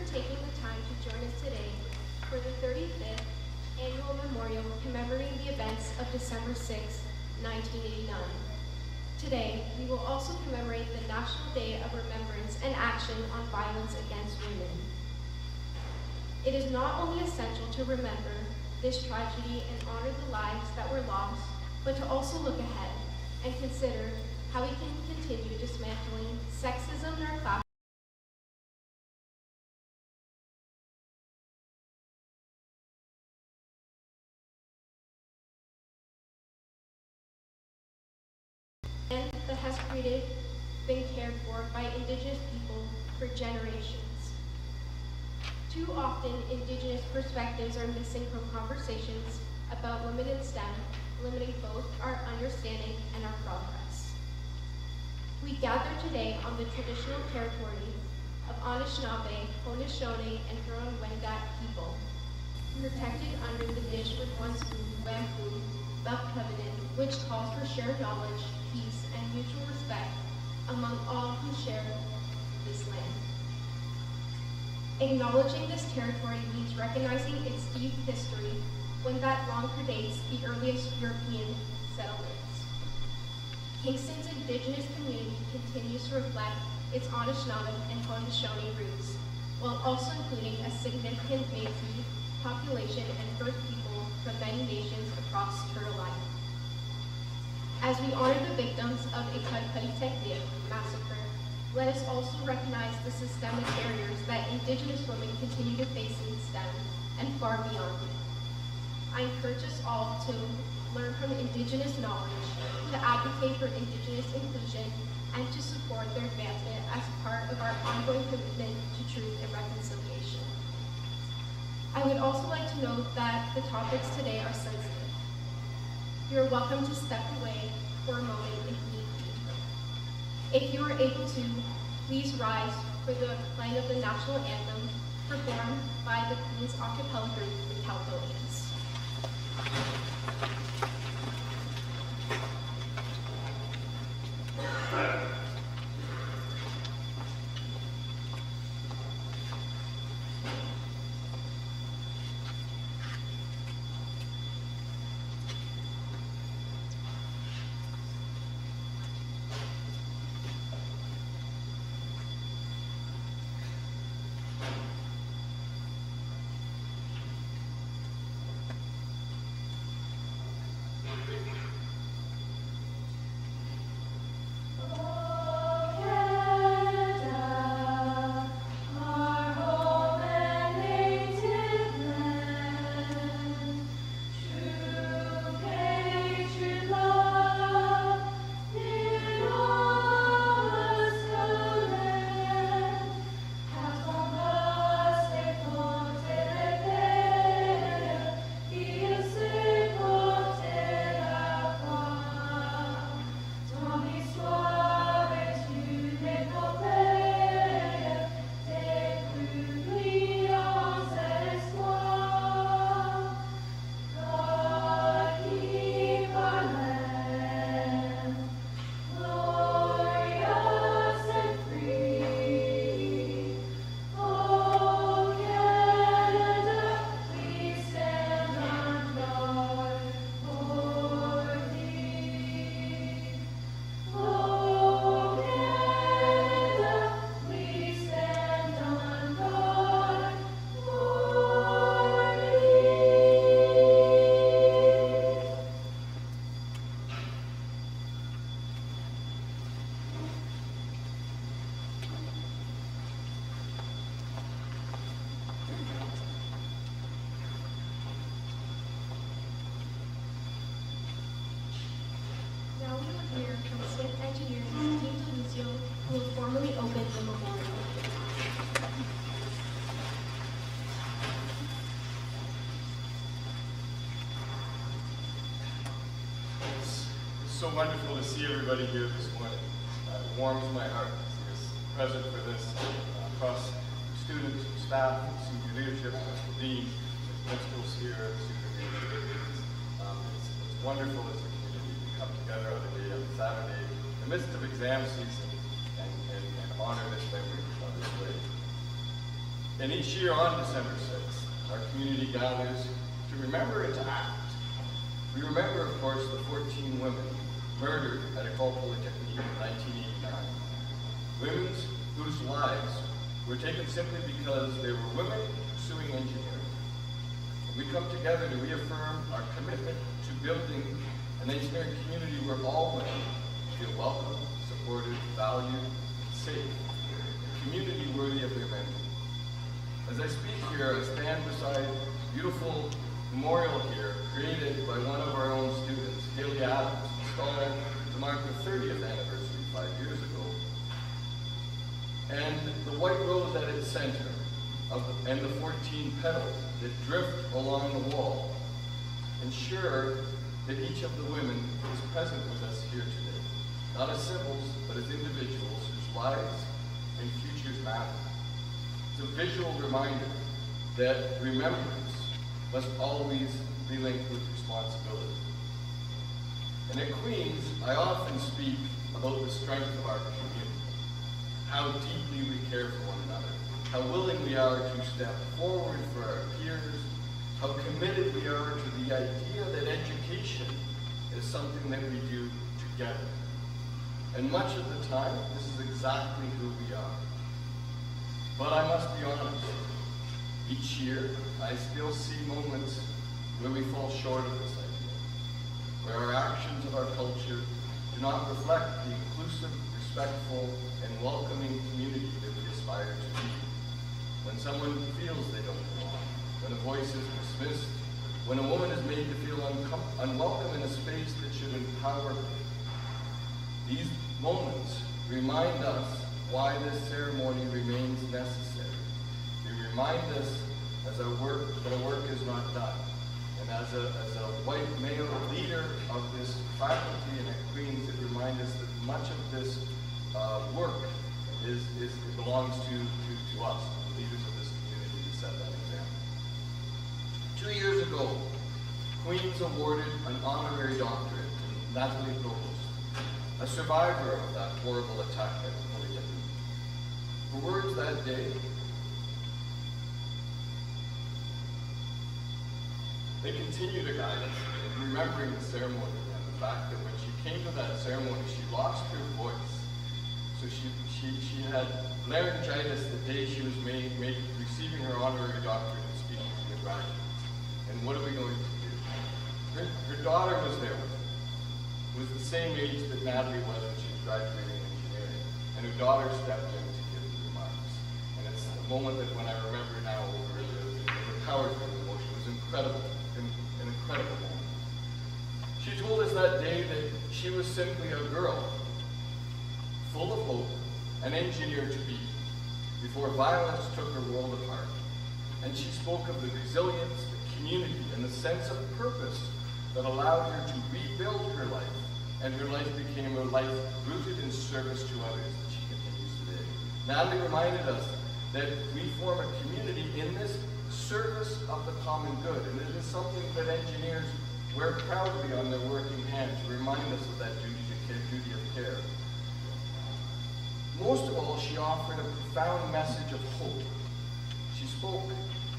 taking the time to join us today for the 35th Annual Memorial commemorating the events of December 6, 1989. Today, we will also commemorate the National Day of Remembrance and Action on Violence Against Women. It is not only essential to remember this tragedy and honor the lives that were lost, but to also look ahead and consider how we can continue dismantling sexism in our classrooms that has been cared for by Indigenous people for generations. Too often, Indigenous perspectives are missing from conversations about women in STEM, limiting both our understanding and our progress. We gather today on the traditional territory of Anishinaabe, Haudenosaunee, and Huron-Wendat people, protected under the Dish-with-One-Spoon, Belt Covenant, which calls for shared knowledge, peace, and mutual respect among all who share this land. Acknowledging this territory means recognizing its deep history, when that long predates the earliest European settlements. Kingston's Indigenous community continues to reflect its Anishinaabe and Haudenosaunee roots, while also including a significant Métis population and First people from many nations across Turtle Island. As we honor the victims of Ekatkatiteki massacre, let us also recognize the systemic barriers that Indigenous women continue to face in STEM and far beyond it. I encourage us all to learn from Indigenous knowledge, to advocate for Indigenous inclusion, and to support their advancement as part of our ongoing commitment to truth and reconciliation. I would also like to note that the topics today are sensitive. You are welcome to step away for a moment if need be. If you are able to, please rise for the playing of the national anthem performed by the Queen's a cappella group, the Caledonians. So wonderful to see everybody here this morning. It warms my heart to see us present for this across students, staff, senior leadership, principal dean, principals here, senior leadership. It's wonderful as a community to come together on a day, on Saturday, in the midst of exam season, and honor this memory this way. And each year on December 6th, our community gathers to remember and to act. We remember, of course, the 14 women murdered at École Polytechnique in 1989. Women whose lives were taken simply because they were women pursuing engineering. And we come together to reaffirm our commitment to building an engineering community where all women feel welcome, supported, valued, and safe. A community worthy of their memory. As I speak here, I stand beside a beautiful memorial here created by one of our own students, Haley Adams, installed to mark the 30th anniversary 5 years ago. And the white rose at its center, and the 14 petals that drift along the wall ensure that each of the women is present with us here today, not as symbols, but as individuals whose lives and futures matter. It's a visual reminder that remembrance must always be linked with responsibility. And at Queen's, I often speak about the strength of our community, how deeply we care for one another, how willing we are to step forward for our peers, how committed we are to the idea that education is something that we do together. And much of the time, this is exactly who we are. But I must be honest, each year I still see moments where we fall short of this idea, where our actions of our culture do not reflect the inclusive, respectful, and welcoming community that we aspire to be. When someone feels they don't belong, when a voice is dismissed, when a woman is made to feel unwelcome in a space that should empower her. These moments remind us why this ceremony remains necessary. They remind us that our work is not done. And as a white male leader of this faculty and at Queen's, it reminds us that much of this work it belongs to us, the leaders of this community, to set that example. 2 years ago, Queen's awarded an honorary doctorate to Natalie Provost, a survivor of that horrible attack at Polytechnique. Her words that day, they continue to guide us in remembering the ceremony and the fact that when she came to that ceremony, she lost her voice. So she had laryngitis the day she was receiving her honorary doctorate and speaking to the graduates. And what are we going to do? Her daughter was there with her, who was the same age that Natalie was when she was graduating engineering. And her daughter stepped in to give the remarks. And it's a moment that when I remember now over it powers me with emotion. It was incredible, an incredible moment. She told us that day that she was simply a girl, full of hope, an engineer to be, before violence took her world apart. And she spoke of the resilience, the community, and the sense of purpose that allowed her to rebuild her life, and her life became a life rooted in service to others that she continues today. Natalie reminded us that we form a community in this service of the common good, and it is something that engineers wear proudly on their working hand to remind us of that duty of care. Most of all, she offered a profound message of hope. She spoke,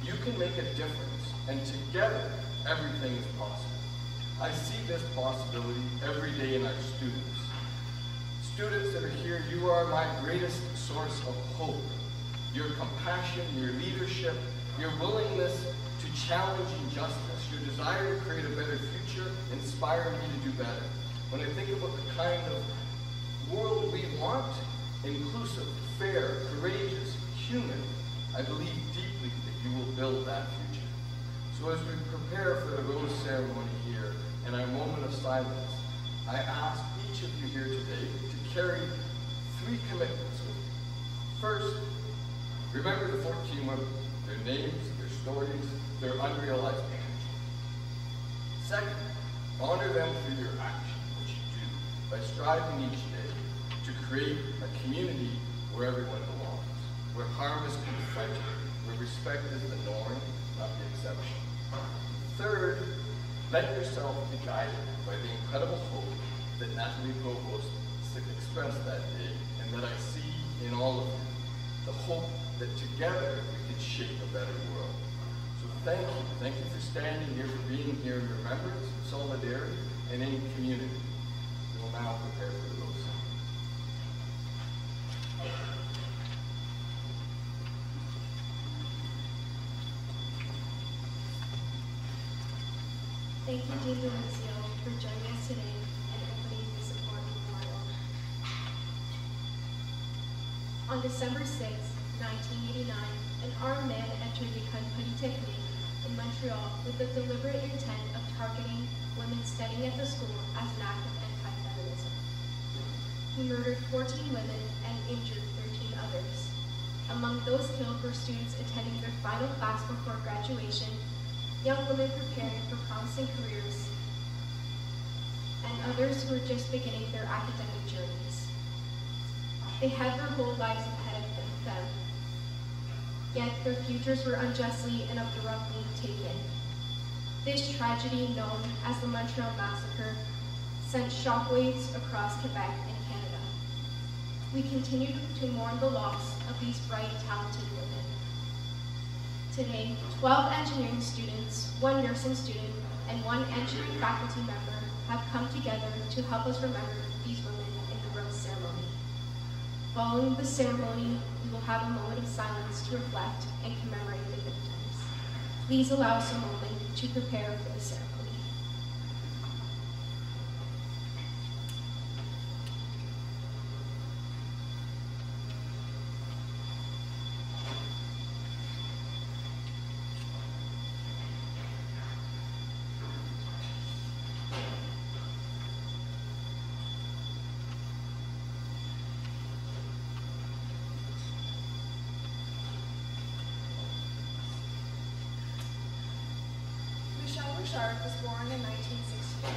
you can make a difference, and together, everything is possible. I see this possibility every day in our students. Students that are here, you are my greatest source of hope. Your compassion, your leadership, your willingness to challenge injustice, your desire to create a better future inspire me to do better. When I think about the kind of world we want, inclusive, fair, courageous, human, I believe deeply that you will build that future. So as we prepare for the rose ceremony here and our moment of silence, I ask each of you here today to carry 3 commitments with you. First, remember the 14 women, their names, their stories, their unrealized potential. Second, honor them through your action, which you do, by striving each day to create a community where everyone belongs, where harm is confronted, where respect is the norm, not the exception. Third, let yourself be guided by the incredible hope that Natalie Provost expressed that day, and that I see in all of you. The hope that together we can shape a better world. So thank you. Thank you for standing here, for being here in remembrance, in solidarity, and in community. We will now prepare for the road song. Thank you, Dean Deluzio, for joining us today and opening this important memorial. On December 6, 1989, an armed man entered the Polytechnique in Montreal with the deliberate intent of targeting women studying at the school as an act of anti-feminism. He murdered 14 women and injured 13 others. Among those killed were students attending their final class before graduation, young women preparing for promising careers, and others who were just beginning their academic journeys. They had their whole lives ahead of them, yet their futures were unjustly and abruptly taken. This tragedy, known as the Montreal Massacre, sent shockwaves across Quebec and Canada. We continue to mourn the loss of these bright, talented women. Today, 12 engineering students, 1 nursing student, and 1 engineering faculty member have come together to help us remember these women in the rose ceremony. Following the ceremony, we will have a moment of silence to reflect and commemorate the victims. Please allow us a moment to prepare for the ceremony. Michelle Bouchard was born in 1968.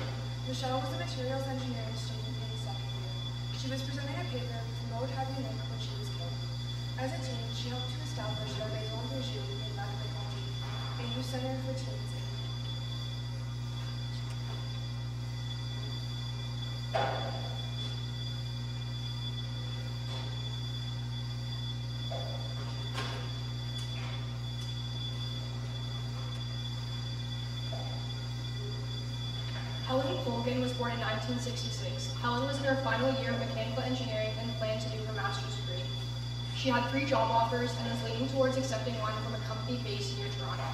Michelle was a materials engineering student in the second year. She was presenting a paper with Mode Heavy Link when she was killed. As a teen, she helped to establish La Maison de Jeux in Lac-Mégantic, a youth center for teens. Helen Colgan was born in 1966. Helen was in her final year of mechanical engineering and planned to do her master's degree. She had 3 job offers and was leaning towards accepting one from a company based near Toronto.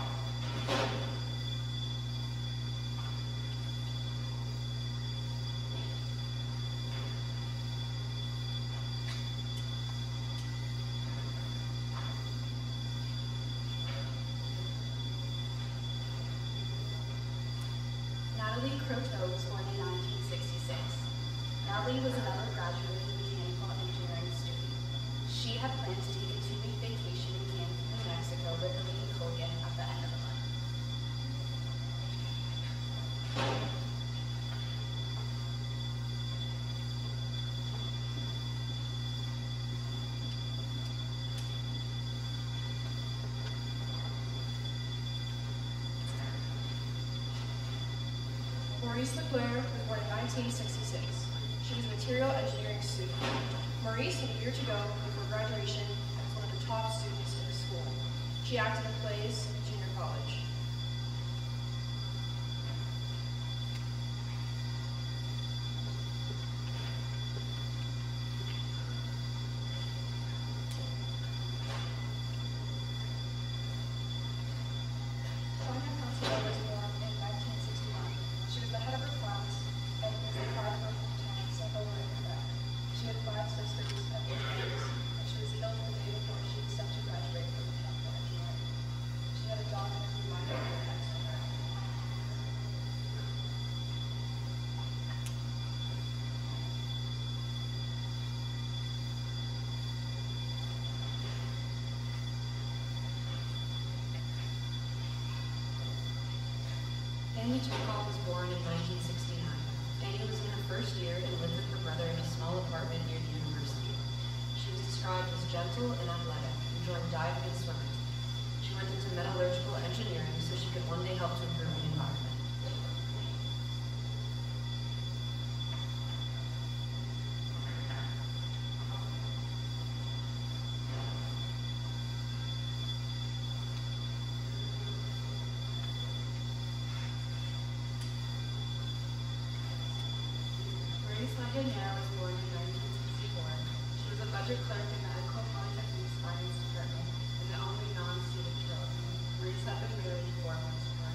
Natalie Croteau was born in 1966. Natalie was another graduating mechanical engineering student. She had planned to take a 2-week vacation in Cancun, New Mexico with Elaine Colgan at the end of the month. Maurice Leclerc was born in 1966. She was a material engineering student. Maurice had a year to go before graduation and was one of the top students in the school. She acted in plays in junior college. Sonia Consuelo was born in 1961. She was the head of her class and was the pride of her hometown, Saint-Laurent in Quebec. She had 5 sisters and 8 brothers, and she was killed the day before she was set to graduate from mechanical engineering. She had a dominant reminder of her ex-husband. Annie Turcott was born in 1969. Annie was in her first year and lived with her brother in a small apartment near the university. She was described as gentle and athletic, enjoying diving and swimming. She went into metallurgical engineering so she could one day help to improve the environment. graduate clerk in Medical Polytechnic's Finance Department, and the only non-student killed. Maurice had been married 4 months prior.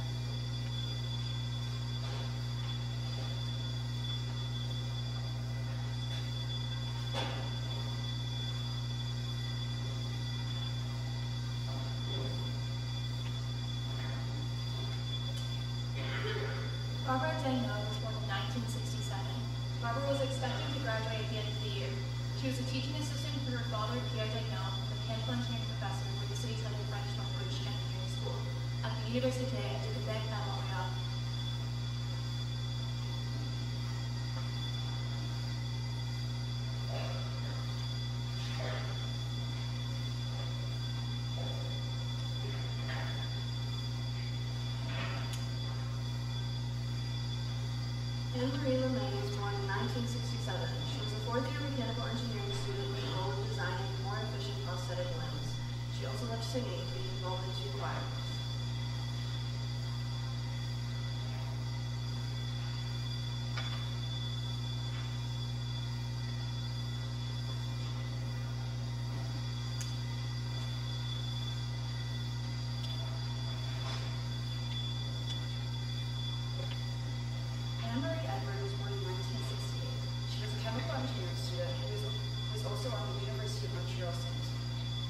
Barbara Danielle was born in 1967. Barbara was expected to graduate at the end of the year. She was a teaching assistant for her father, Pierre Danielle, a mechanical engineering professor with the city's head of French language engineering school at the Université du Québec at Montréal. Anne-Marie LeMay was born in 1967. She was a fourth-year mechanical engineering student with the goal of designing more efficient prosthetic limbs. She also loved singing, being involved in 2 choirs. Anne-Marie Edward was born in 1968. She was a chemical engineering student who was also on the University of Montreal Saint.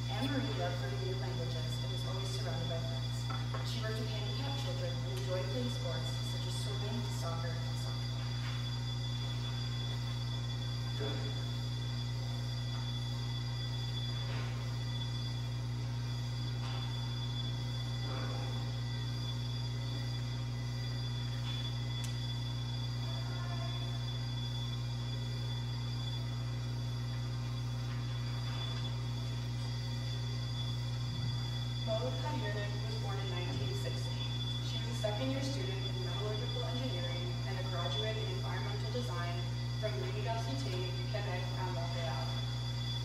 Anne-Marie loved learning new languages and was always surrounded by friends. She worked with handicapped children and enjoyed playing sports such as swimming, soccer, and softball. Maud Kayernik was born in 1960. She was a second-year student in metallurgical engineering and a graduate in environmental design from l'Université du Québec at Montréal.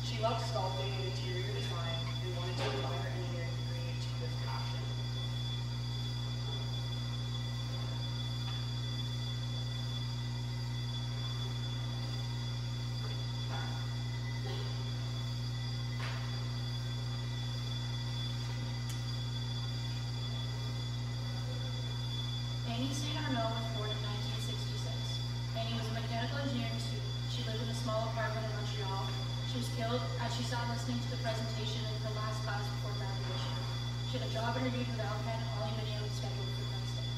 She loved sculpting and interior design and wanted to apply her engineering degree to this passion. Annie St. Arnaud was born in 1966. Annie was a mechanical engineering student. She lived in a small apartment in Montreal. She was killed as she sat listening to the presentation in her last class before graduation. She had a job interview with Alcan Aluminium scheduled for Wednesday.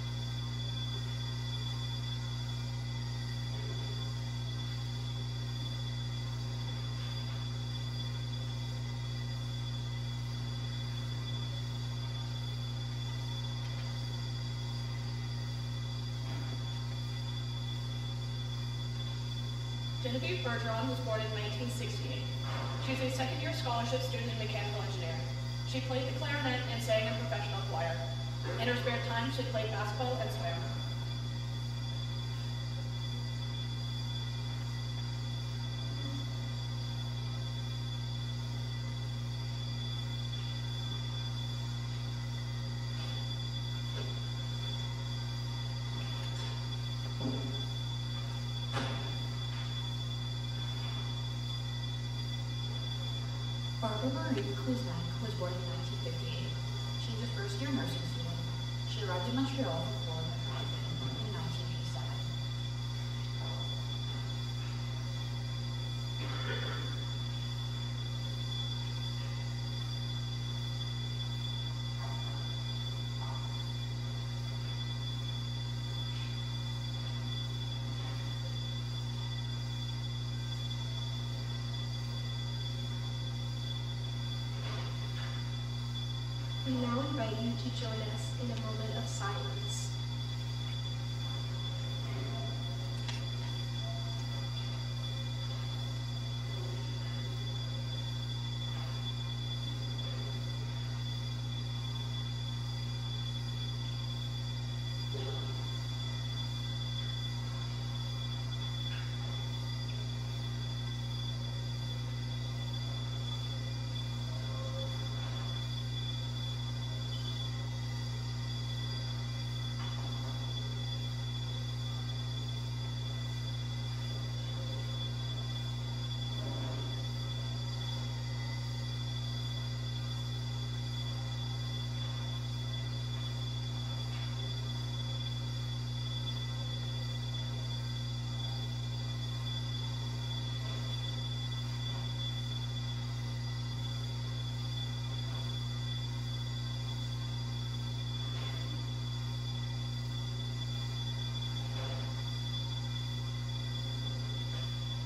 Genevieve Bergeron was born in 1968. She is a second-year scholarship student in mechanical engineering. She played the clarinet and sang in professional choir. In her spare time, she played basketball and swam. Barbara Marie Kuznak was born in 1958. She was a first-year nursing student. She arrived in Montreal from Florida in 1987. We now invite you to join us in a moment of silence.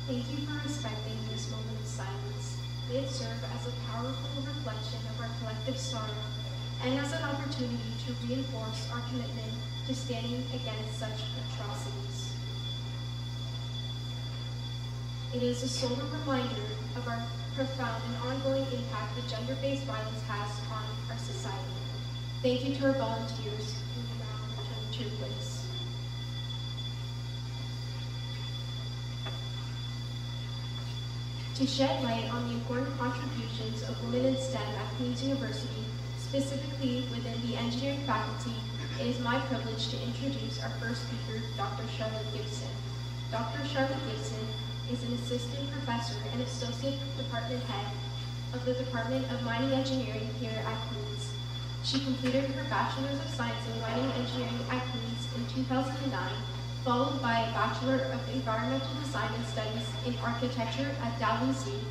Thank you for respecting this moment of silence. May it serve as a powerful reflection of our collective sorrow and as an opportunity to reinforce our commitment to standing against such atrocities. It is a sober reminder of our profound and ongoing impact that gender-based violence has on our society. Thank you to our volunteers who now return to your place. To shed light on the important contributions of women in STEM at Queen's University, specifically within the engineering faculty, it is my privilege to introduce our first speaker, Dr. Charlotte Gibson. Dr. Charlotte Gibson is an assistant professor and associate department head of the Department of Mining Engineering here at Queen's. She completed her Bachelor's of Science in Mining Engineering at Queen's in 2009, followed by a Bachelor of Environmental Design and Studies in Architecture at Dalhousie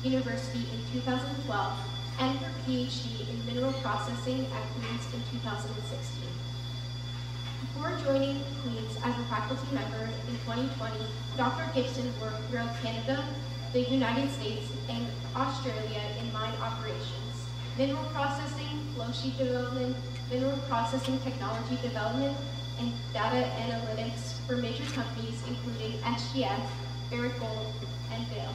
University in 2012, and her PhD in Mineral Processing at Queen's in 2016. Before joining Queen's as a faculty member in 2020, Dr. Gibson worked throughout Canada, the United States, and Australia in mine operations, mineral processing, flow sheet development, mineral processing technology development, and data analytics for major companies including SGF, Barrick Gold, and Vail.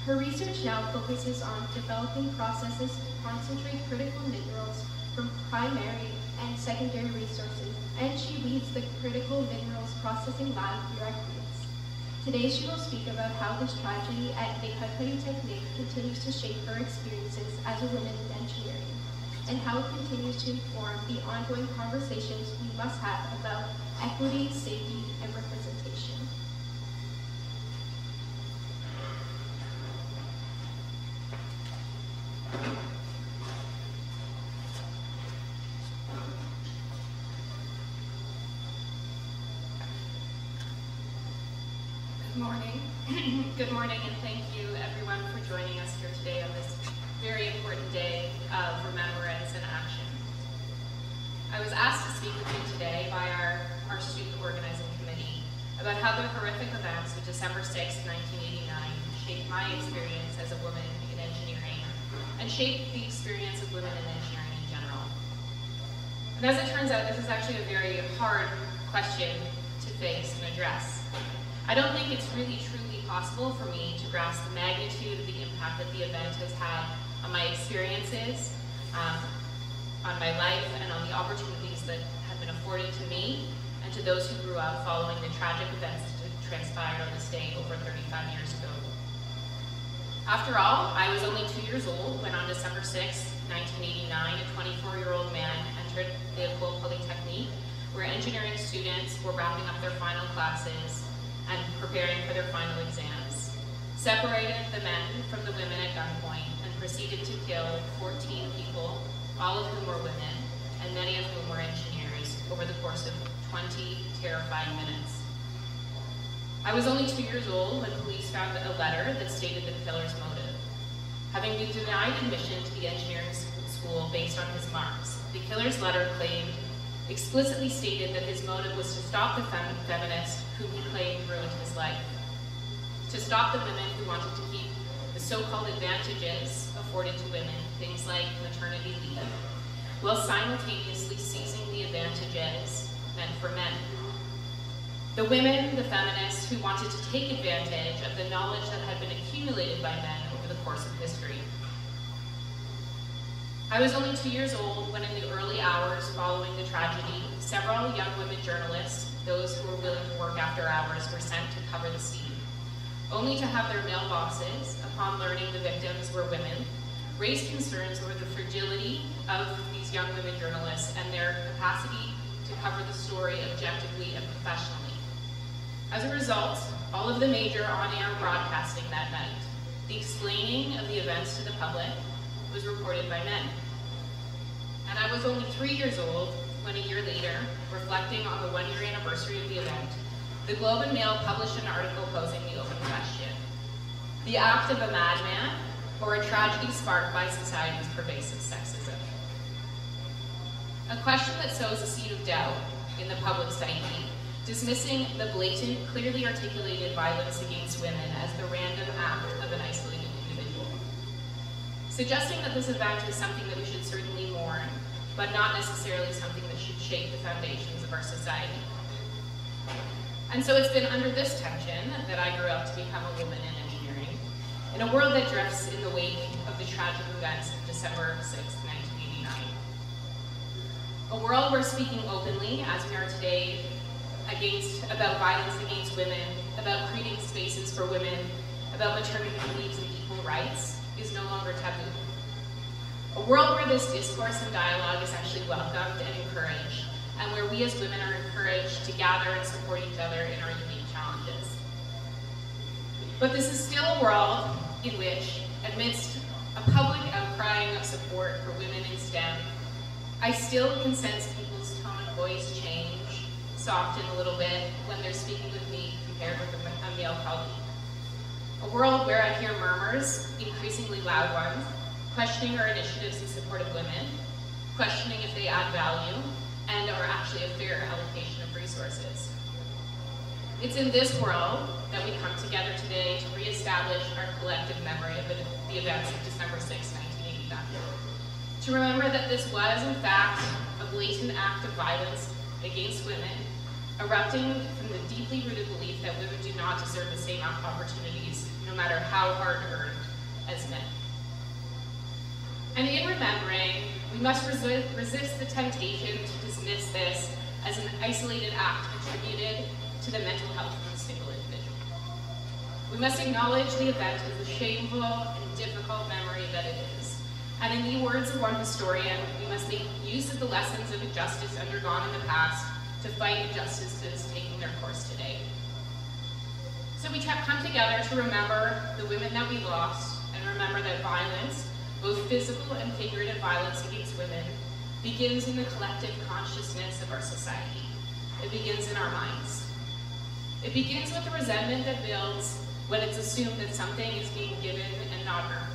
Her research now focuses on developing processes to concentrate critical minerals from primary and secondary resources, and she leads the Critical Minerals Processing Lab here at Queen's. Today she will speak about how this tragedy at Lac Polytechnique continues to shape her experiences as a woman in engineering, and how it continues to inform the ongoing conversations we must have about equity, safety, and representation. Good morning. Good morning, and thank you everyone for joining us here today on this very important day of remembrance and action. I was asked to speak with you today by our student organizing committee about how the horrific events of December 6, 1989 shaped my experience as a woman in engineering and shaped the experience of women in engineering in general. And as it turns out, this is actually a very hard question to face and address. I don't think it's really truly possible for me to grasp the magnitude of the impact that the event has had on my experiences, on my life, and on the opportunities that have been afforded to me and to those who grew up following the tragic events that transpired on this day over 35 years ago. After all, I was only 2 years old when on December 6, 1989, a 24-year-old man entered the Lac Polytechnique, where engineering students were wrapping up their final classes and preparing for their final exams, separated the men from the women at gunpoint, and proceeded to kill 14 people, all of whom were women, and many of whom were engineers, over the course of 20 terrifying minutes. I was only 2 years old when police found a letter that stated the killer's motive. Having been denied admission to the engineering school based on his marks, the killer's letter explicitly stated that his motive was to stop the feminists whom he claimed ruined his life, to stop the women who wanted to keep the so-called advantages afforded to women, things like maternity leave, while simultaneously seizing the advantages meant for men. The women, the feminists, who wanted to take advantage of the knowledge that had been accumulated by men over the course of history. I was only 2 years old when in the early hours following the tragedy, several young women journalists, those who were willing to work after hours, were sent to cover the scene, only to have their male bosses, upon learning the victims were women, raise concerns over the fragility of these young women journalists and their capacity to cover the story objectively and professionally. As a result, all of the major on-air broadcasting that night, the explaining of the events to the public, was reported by men. And I was only 3 years old when a year later, reflecting on the one-year anniversary of the event, the Globe and Mail published an article posing the open question: the act of a madman, or a tragedy sparked by society's pervasive sexism? A question that sows a seed of doubt in the public psyche, dismissing the blatant, clearly articulated violence against women as the random act of an isolated individual. Suggesting that this event is something that we should certainly mourn, but not necessarily something that should shake the foundations of our society. And so it's been under this tension that I grew up to become a woman in engineering, in a world that drifts in the wake of the tragic events of December 6, 1989. A world where speaking openly, as we are today, about violence against women, about creating spaces for women, about maternity leaves and equal rights, is no longer taboo. A world where this discourse and dialogue is actually welcomed and encouraged, and where we as women are encouraged to gather and support each other in our unique challenges. But this is still a world in which, amidst a public outcrying of support for women in STEM, I still can sense people's tone of voice change, soften a little bit when they're speaking with me compared with a male colleague. A world where I hear murmurs, increasingly loud ones, questioning our initiatives in support of women, questioning if they add value, and are actually a fair allocation of resources. It's in this world that we come together today to reestablish our collective memory of the events of December 6, 1989. To remember that this was, in fact, a blatant act of violence against women, erupting from the deeply rooted belief that women do not deserve the same opportunities, no matter how hard-earned, as men. And in remembering, we must resist the temptation to dismiss this as an isolated act attributed to the mental health of a single individual. We must acknowledge the event as the shameful and difficult memory that it is. And in the words of one historian, we must make use of the lessons of injustice undergone in the past to fight injustices taking their course today. So we come together to remember the women that we lost and remember that violence, both physical and figurative violence against women, begins in the collective consciousness of our society. It begins in our minds. It begins with the resentment that builds when it's assumed that something is being given and not earned.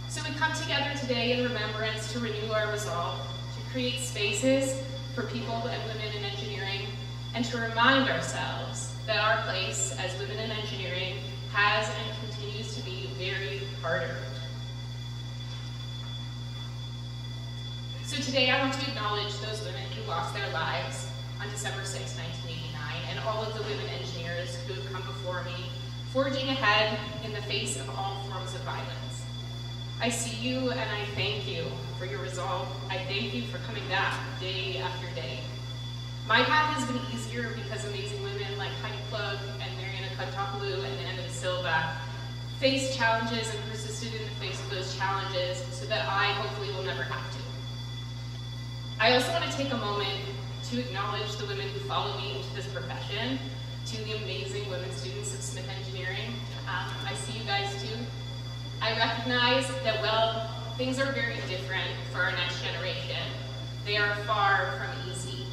So we come together today in remembrance to renew our resolve, to create spaces for people and women in engineering, and to remind ourselves that our place as women in engineering has and continues to be very hard-earned. So today I want to acknowledge those women who lost their lives on December 6, 1989, and all of the women engineers who have come before me, forging ahead in the face of all forms of violence. I see you and I thank you for your resolve. I thank you for coming back day after day. My path has been easier because amazing women like Heidi Plug and Mariana Kantopoulou and Anna Da Silva faced challenges and persisted in the face of those challenges so that I hopefully will never have to. I also want to take a moment to acknowledge the women who follow me into this profession, to the amazing women students of Smith Engineering. I see you guys too. I recognize that, well, things are very different for our next generation. They are far from easy.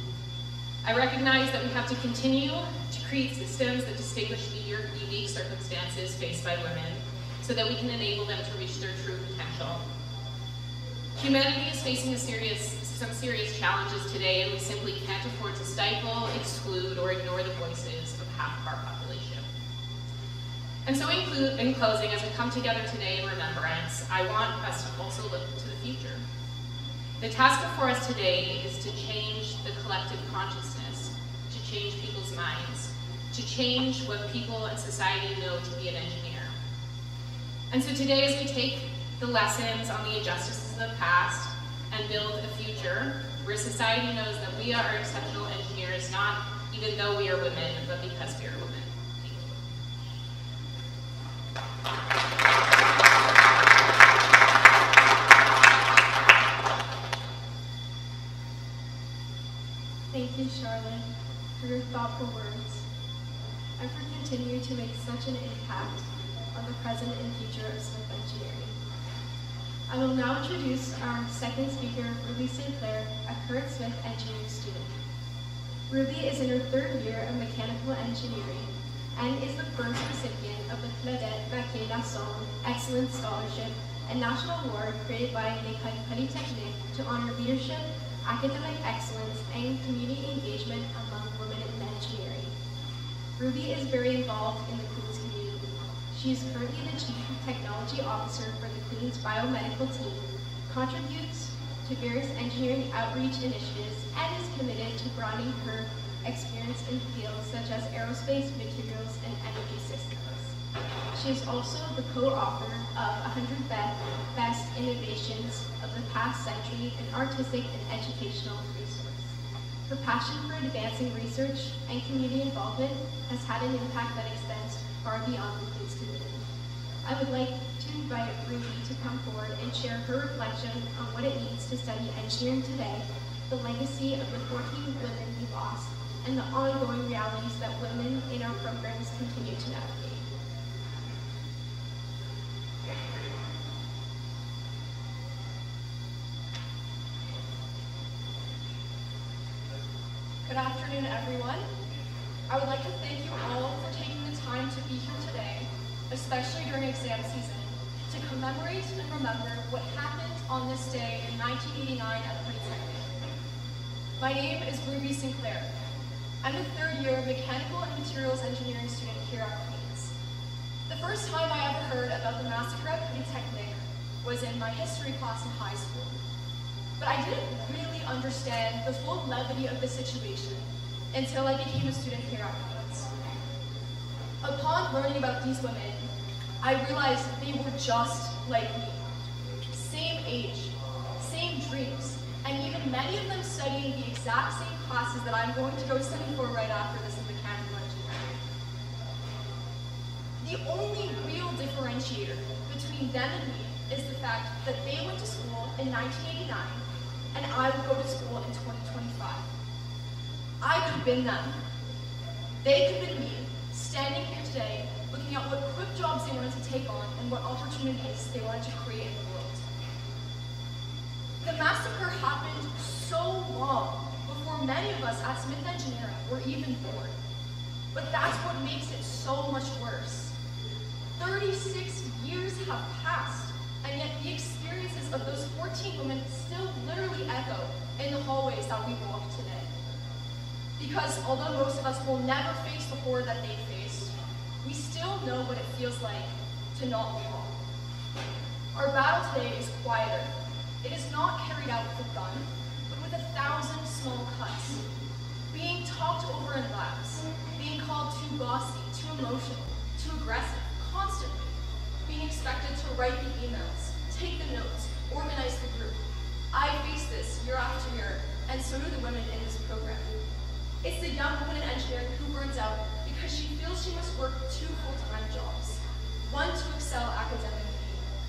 I recognize that we have to continue to create systems that distinguish the unique circumstances faced by women so that we can enable them to reach their true potential. Humanity is facing some serious challenges today, and we simply can't afford to stifle, exclude, or ignore the voices of half of our population. And so in closing, as we come together today in remembrance, I want us to also look to the future. The task before us today is to change the collective consciousness, to change people's minds, to change what people and society know to be an engineer. And so today, as we take the lessons on the injustices of the past and build a future where society knows that we are exceptional engineers, not even though we are women, but because we are women. Thank you, Charlotte, for your thoughtful words, and for continuing to make such an impact on the present and future of Smith Engineering. I will now introduce our second speaker, Ruby St. Clair, a current Smith Engineering student. Ruby is in her third year of mechanical engineering and is the first recipient of the Claudette Maquet-Lasson Excellence Scholarship, a national award created by L'École Polytechnique to honor leadership, academic excellence, and community engagement among women in engineering. Ruby is very involved in the Queens community. She is currently the Chief Technology Officer for the Queens Biomedical Team, contributes to various engineering outreach initiatives, and is committed to broadening her experience in fields such as aerospace, materials, and energy systems. She is also the co-author of 100 Best Innovations of the Past Century, an artistic and educational resource. Her passion for advancing research and community involvement has had an impact that extends far beyond the Queens community. I would like to invite Ruby to come forward and share her reflection on what it means to study engineering today, the legacy of the 14 women we lost, and the ongoing realities that women in our programs continue to navigate. Good afternoon, everyone. I would like to thank you all for taking the time to be here today, especially during exam season, to commemorate and remember what happened on this day in 1989 at Polytechnic. My name is Ruby Sinclair. I'm a third-year mechanical and materials engineering student here at Queens. The first time I ever heard about the massacre at Polytechnic was in my history class in high school. But I didn't really understand the full levity of the situation until I became a student here at Queens. Upon learning about these women, I realized they were just like me. Same age, same dreams, and even many of them studying the exact same classes that I'm going to go study for right after this in mechanical engineering. The only real differentiator between them and me is the fact that they went to school in 1989 and I would go to school in 2025. I could have been them. They could have been me, standing here today, looking at what quick jobs they wanted to take on and what opportunities they wanted to create in the world. The massacre happened so long before many of us at Smith Engineering were even born. But that's what makes it so much worse. 36 years have passed, and yet the experiences of those 14 women still literally echo in the hallways that we walk today. Because although most of us will never face the horror that they faced, we still know what it feels like to not belong. Our battle today is quieter. It is not carried out with a gun, but with 1,000 small cuts. Being talked over in labs, being called too bossy, too emotional, too aggressive, constantly. Being expected to write the emails, take the notes, organize the group. I face this year after year, and so do the women in this program. It's the young woman in engineering who burns out because she feels she must work 2 full-time jobs, one to excel academically,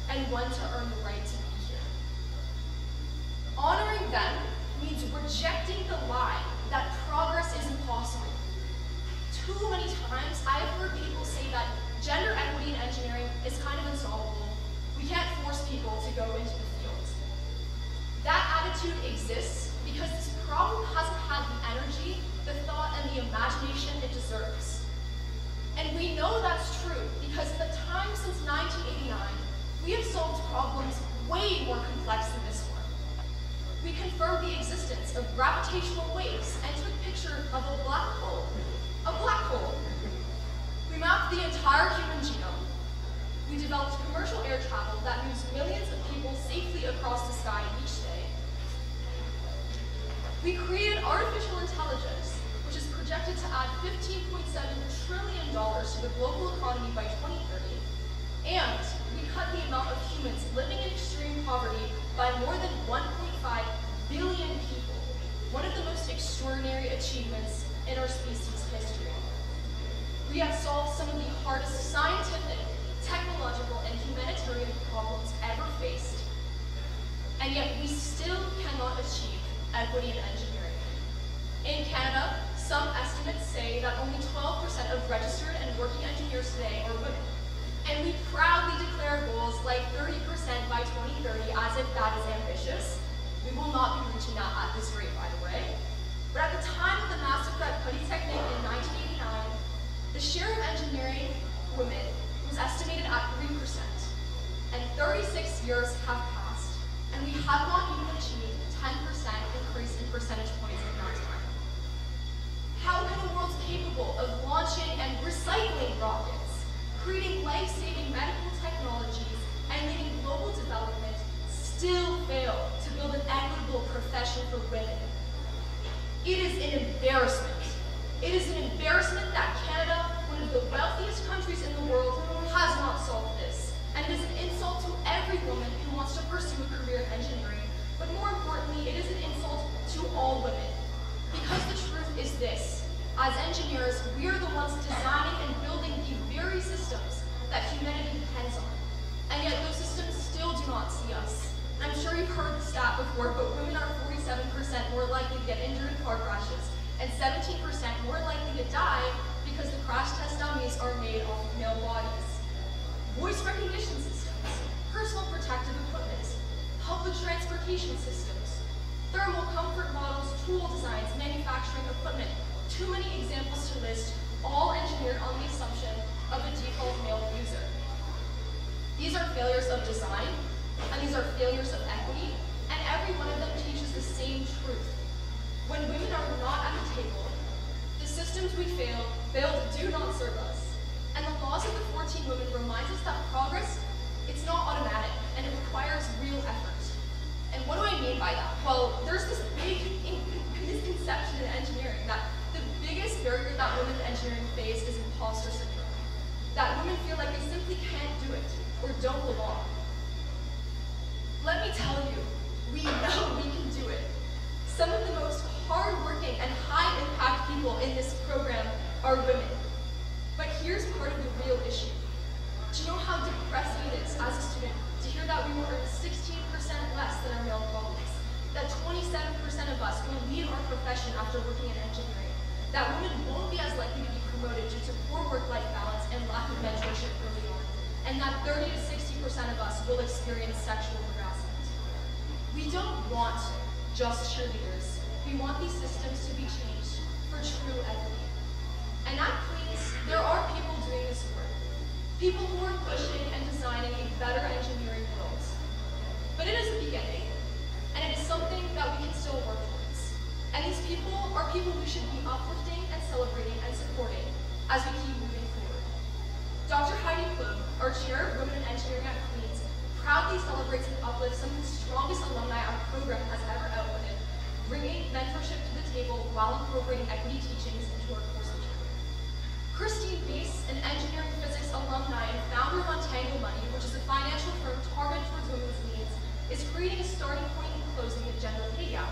and one to earn the right to be here. Honoring them means rejecting the lie that progress is impossible. Too many times I've heard people say that gender equity in engineering is kind of unsolvable. We can't force people to go into the field. That attitude exists because this problem hasn't had the energy, the thought, and the imagination it deserves. And we know that's true because in the time since 1989, we have solved problems way more complex than this one. We confirmed the existence of gravitational waves and took a picture of a black hole. A black hole. We mapped the entire human genome. We developed commercial air travel that moves millions of people safely across the sky each day. We created artificial intelligence, which is projected to add $15.7 trillion to the global economy by 2030. And we cut the amount of humans living in extreme poverty by more than 1.5 billion people, one of the most extraordinary achievements in our species' history. We have solved some of the hardest scientific, technological, and humanitarian problems ever faced, and yet we still cannot achieve equity in engineering. In Canada, some estimates say that only 12% of registered and working engineers today are women, and we proudly declare goals like 30% by 2030 as if that is ambitious. We will not be reaching that at this rate, by the way. But at the time of the massacre at Polytechnic in 1989, the share of engineering women was estimated at 3%, and 36 years have passed, and we have not even achieved 10% increase profession for women. It is an embarrassment. It is an embarrassment that Canada, one of the wealthiest countries in the world, has not solved this. And it is an insult to every woman who wants to pursue a career in engineering, but more importantly, it is an insult to all women. Because the truth is this: as engineers, we are the ones designing and building the very systems that humanity depends on. And yet those systems still do not see us. And I'm sure you've heard the stat before, but women are 47% more likely to get injured in car crashes and 17% more likely to die because the crash test dummies are made off of male bodies. Voice recognition systems, personal protective equipment, public transportation systems, thermal comfort models, tool designs, manufacturing equipment. Too many examples to list, all engineered on the assumption of a default male user. These are failures of design, and these are failures of equity, and every one of them teaches the same truth. When women are not at the table, the systems we build do not serve us. And the laws of the 14 women reminds us that progress, it's not automatic, and it requires real effort. And what do I mean by that? Well, there's this big misconception in engineering that the biggest barrier that women in engineering face is imposter syndrome. That women feel like they simply can't do it, or don't belong. Let me tell you, we know we can do it. Some of the most hardworking and high-impact people in this program are women. But here's part of the real issue. Do you know how depressing it is as a student to hear that we will earn 16% less than our male colleagues? That 27% of us will leave our profession after working in engineering? That women won't be as likely to be promoted due to poor work-life balance and lack of mentorship early on? And that 30 to 60% of us will experience sexual harassment? We don't want just cheerleaders. We want these systems to be changed for true equity. And at Queen's, there are people doing this work. People who are pushing and designing a better engineering world. But it is a beginning, and it is something that we can still work towards. And these people are people we should be uplifting and celebrating and supporting as we keep moving forward. Dr. Heidi Klum, our chair of Women in Engineering at Queen's, proudly celebrates and uplifts some of the strongest alumni our program has ever outputted, bringing mentorship to the table while incorporating equity teachings into our course material. Christine Bies, an engineering physics alumni and founder of Untangle Money, which is a financial firm targeted towards women's needs, is creating a starting point in closing the gender pay gap.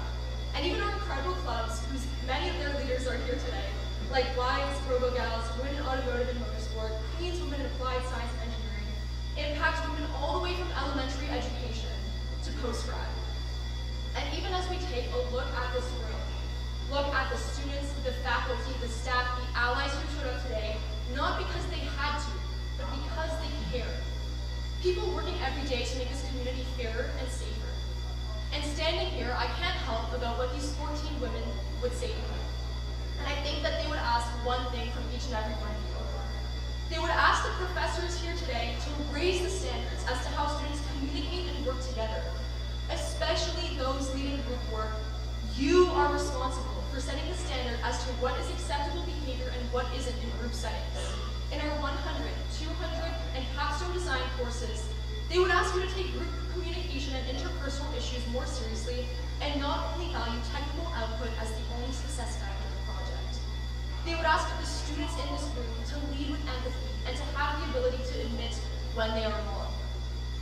And even our incredible clubs, whose many of their leaders are here today, like Wives, RoboGals, Women in Automotive and Motorsport, Queen's Women in Applied Science and Engineering, impact women all the way from elementary education to post-grad. And even as we take a look at this room, look at the students, the faculty, the staff, the allies who showed up today, not because they had to, but because they care. People working every day to make this community fairer and safer. And standing here, I can't help about what these 14 women would say to me. And I think that they would ask one thing from each and every one of you. They would ask the professors here today to raise the standards as to how students communicate and work together, especially those leading group work. You are responsible for setting the standard as to what is acceptable behavior and what isn't in group settings. In our 100, 200, and capstone design courses, they would ask you to take group communication and interpersonal issues more seriously and not only value technical output as the only success factor of the project. They would ask the students in this room to lead with empathy and to have the ability to admit when they are wrong.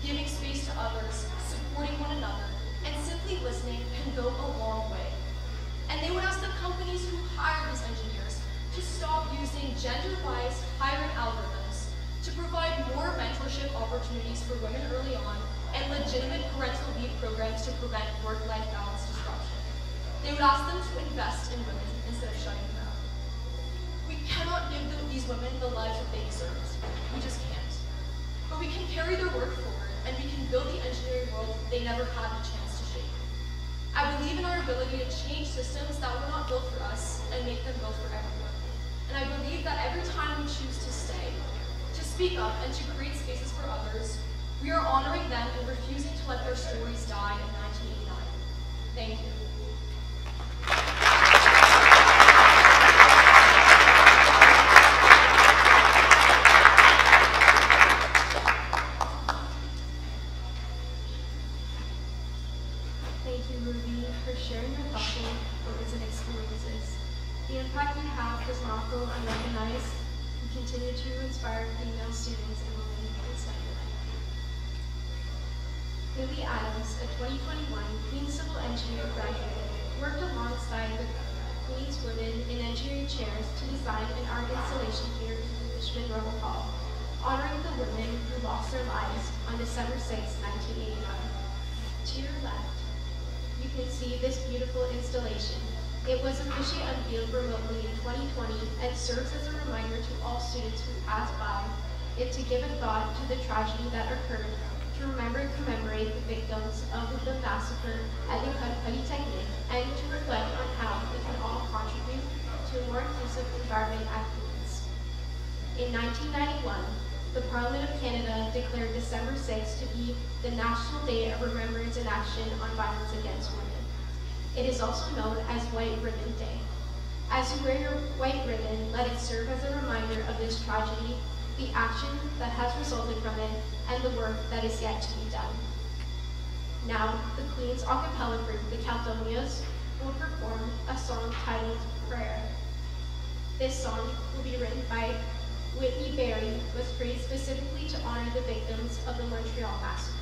Giving space to others, supporting one another, and simply listening can go a long way. And they would ask the companies who hire these engineers to stop using gender-biased hiring algorithms to provide more mentorship opportunities for women early on and legitimate parental leave programs to prevent work-life balance disruption. They would ask them to invest in women instead of shutting them out. We cannot give these women the lives that they deserve. We just can't. But we can carry their work forward, and we can build the engineering world they never had the chance to shape. I believe in our ability to change systems that were not built for us and make them built for everyone. And I believe that every time we choose to stay, to speak up, and to create spaces for others, we are honoring them and refusing to let their stories die in 1989. Thank you. Thank you, Ruby. for sharing your thoughtful words and experiences. The impact you have does not go unrecognized. You continue to inspire female students and women in STEM. Lily Adams, a 2021 Queen's Civil Engineer graduate, worked alongside the Queen's Women in Engineering chairs to design an art installation here in Richmond Royal Hall, honoring the women who lost their lives on December 6, 1989. To your left, you can see this beautiful installation. It was officially unveiled remotely in 2020 and serves as a reminder to all students who pass by it to give a thought to the tragedy that occurred, to remember and commemorate the victims of the massacre at L'école Polytechnique, and to reflect on how we can all contribute to a more inclusive environment at Queen's. In 1991, the Parliament of Canada declared December 6 to be the National Day of Remembrance and Action on Violence Against Women. It is also known as White Ribbon Day. As you wear your white ribbon, let it serve as a reminder of this tragedy, the action that has resulted from it, and the work that is yet to be done. Now, the Queen's a cappella group, the Caledonias, will perform a song titled Prayer. This song will be written by Whitney Berry, was created specifically to honor the victims of the Montreal Massacre.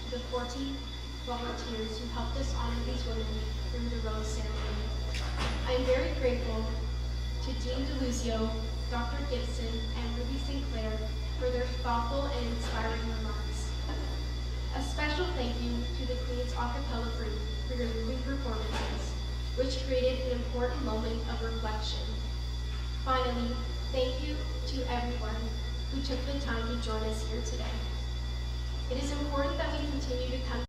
to the 14 volunteers who helped us honor these women through the rose ceremony. I am very grateful to Dean DeLuzio, Dr. Gibson, and Ruby Sinclair for their thoughtful and inspiring remarks. A special thank you to the Queen's a cappella group for your moving performances, which created an important moment of reflection. Finally, thank you to everyone who took the time to join us here today. It is important that we continue to come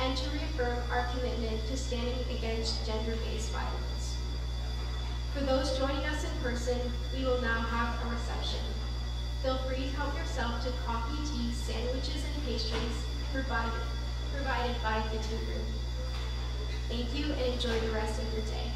and to reaffirm our commitment to standing against gender-based violence. For those joining us in person, we will now have a reception. Feel free to help yourself to coffee, tea, sandwiches, and pastries provided by the tea room. Thank you and enjoy the rest of your day.